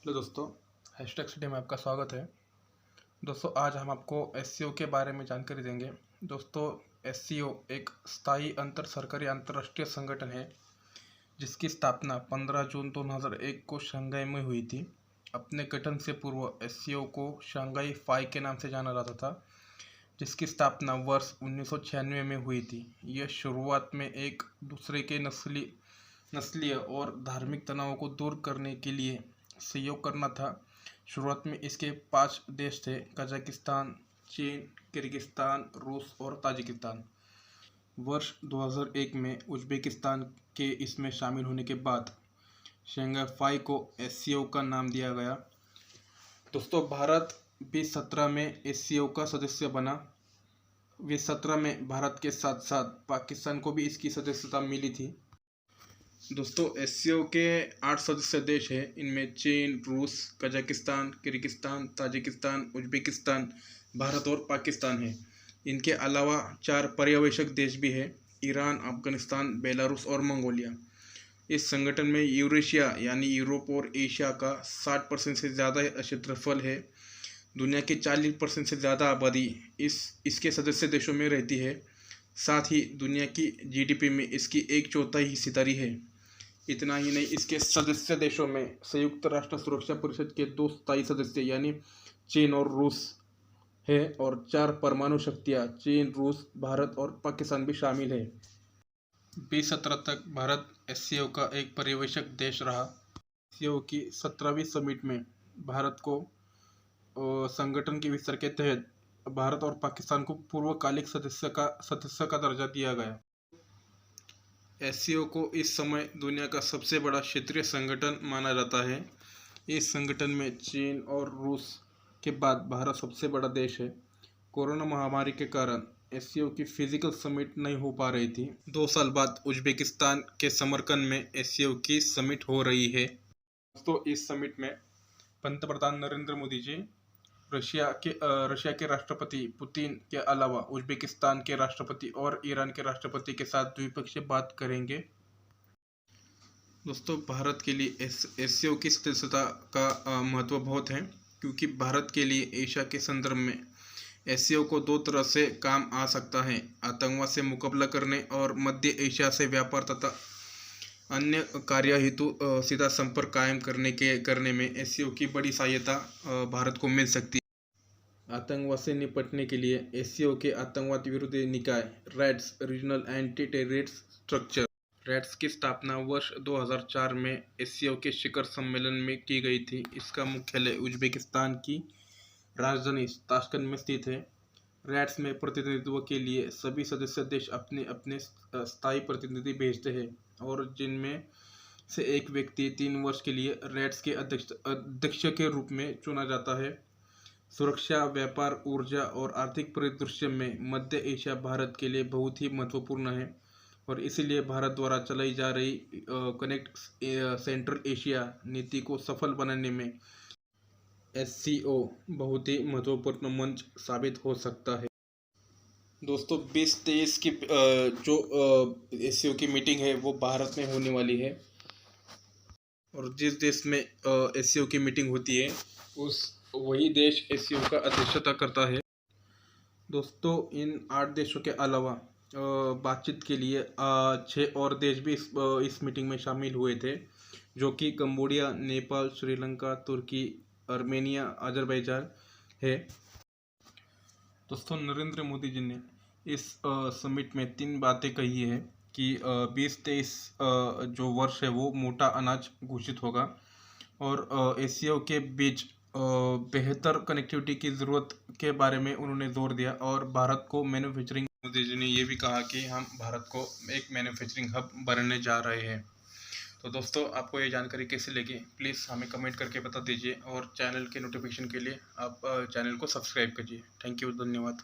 Hello दोस्तों, hashtag city में आपका स्वागत है। दोस्तों, आज हम आपको एससीओ के बारे में जानकारी देंगे। दोस्तों, एससीओ एक स्थायी अंतर सरकारी अंतर्राष्ट्रीय संगठन है जिसकी स्थापना 15 जून 2001 को शंघाई में हुई थी। अपने गठन से पूर्व एससीओ को शंघाई फाई के नाम से जाना जाता था, जिसकी स्थापना वर्ष 1996 में हुई थी। यह शुरुआत में एक दूसरे के नस्लीय और धार्मिक तनावों को दूर करने के लिए सहयोग करना था। शुरुआत में इसके 5 देश थे: कजाकिस्तान, चीन, किर्गिस्तान, रूस और ताजिकिस्तान। वर्ष 2001 में उज़्बेकिस्तान के इसमें शामिल होने के बाद शंघाई फाई को एससीओ का नाम दिया गया। दोस्तों, भारत 2017 में एससीओ का सदस्य बना। 2017 में भारत के साथ साथ पाकिस्तान को भी इसकी सदस्यता मिली थी। दोस्तों, एससीओ के 8 सदस्य देश हैं। इनमें चीन, रूस, Kazakhstan, Kyrgyzstan, Tajikistan, Uzbekistan, Bharat और पाकिस्तान है। इनके अलावा 4 पर्यवेक्षक देश भी हैं: ईरान, अफगानिस्तान, बेलारूस और मंगोलिया। इस संगठन में यूरेशिया यानी यूरोप और एशिया का 60% से ज़्यादा क्षेत्रफल है। दुनिया की 40% से ज़्यादा आबादी इसके सदस्य देशों में रहती है। साथ ही दुनिया की जीडीपी में इसकी 1/4 हिस्सेदारी है। इतना ही नहीं, इसके सदस्य देशों में संयुक्त राष्ट्र सुरक्षा परिषद के 2 स्थायी सदस्य यानी चीन और रूस है, और 4 परमाणु शक्तियाँ चीन, रूस, भारत और पाकिस्तान भी शामिल है। 2017 तक भारत एससीओ का एक पर्यवेक्षक देश रहा। एससीओ की 17वीं समिट में भारत को संगठन के विस्तार के तहत भारत और पाकिस्तान को पूर्वकालिक सदस्य का दर्जा दिया गया। एससीओ को इस समय दुनिया का सबसे बड़ा क्षेत्रीय संगठन माना जाता है। इस संगठन में चीन और रूस के बाद भारत सबसे बड़ा देश है। कोरोना महामारी के कारण एससीओ की फिजिकल समिट नहीं हो पा रही थी। 2 साल बाद उज़्बेकिस्तान के समरकंद में एससीओ की समिट हो रही है। दोस्तों, इस समिट में पंतप्रधान नरेंद्र मोदी जी रशिया के राष्ट्रपति पुतिन के अलावा उज़्बेकिस्तान के राष्ट्रपति और ईरान के राष्ट्रपति के साथ द्विपक्षीय बात करेंगे। दोस्तों, भारत के लिए एससीओ की सदस्यता का महत्व बहुत है, क्योंकि भारत के लिए एशिया के संदर्भ में एससीओ को 2 तरह से काम आ सकता है: आतंकवाद से मुकाबला करने और मध्य एशिया से व्यापार तथा अन्य कार्य हेतु सीधा संपर्क कायम करने में एससीओ की बड़ी सहायता भारत को मिल सकती है। आतंकवाद से निपटने के लिए एससीओ के आतंकवाद विरोधी निकाय रैड्स रीजनल एंटी टेररिस्ट स्ट्रक्चर रैड्स की स्थापना वर्ष 2004 में एससीओ के शिखर सम्मेलन में की गई थी। इसका मुख्यालय उज़्बेकिस्तान की राजधानी ताशकंद में स्थित है। रैड्स में प्रतिनिधित्व के लिए सभी सदस्य देश अपने अपने स्थायी प्रतिनिधि भेजते हैं, और जिनमें से एक व्यक्ति 3 वर्ष के लिए रैड्स के अध्यक्ष के रूप में चुना जाता है। सुरक्षा, व्यापार, ऊर्जा और आर्थिक परिदृश्य में मध्य एशिया भारत के लिए बहुत ही महत्वपूर्ण है, और इसलिए भारत द्वारा चलाई जा रही कनेक्ट सेंट्रल एशिया नीति को सफल बनाने में एससीओ बहुत ही महत्वपूर्ण मंच साबित हो सकता है। दोस्तों, 2023 की जो एससीओ की मीटिंग है वो भारत में होने वाली है, और जिस देश में एससीओ की मीटिंग होती है वही देश एससीओ का अध्यक्षता करता है। दोस्तों, इन 8 देशों के अलावा बातचीत के लिए 6 और देश भी इस मीटिंग में शामिल हुए थे, जो कि कंबोडिया, नेपाल, श्रीलंका, तुर्की, आर्मेनिया, अजरबैजान है। दोस्तों, नरेंद्र मोदी जी ने इस समिट में 3 बातें कही है कि 2023 जो वर्ष है वो मोटा अनाज घोषित होगा, और एससीओ के बीच बेहतर कनेक्टिविटी की ज़रूरत के बारे में उन्होंने जोर दिया, और भारत को मैन्युफैक्चरिंग मोदी जी ने ये भी कहा कि हम भारत को एक मैन्युफैक्चरिंग हब बनने जा रहे हैं। तो दोस्तों, आपको ये जानकारी कैसी लगी, प्लीज़ हमें कमेंट करके बता दीजिए, और चैनल के नोटिफिकेशन के लिए आप चैनल को सब्सक्राइब कीजिए। थैंक यू, धन्यवाद।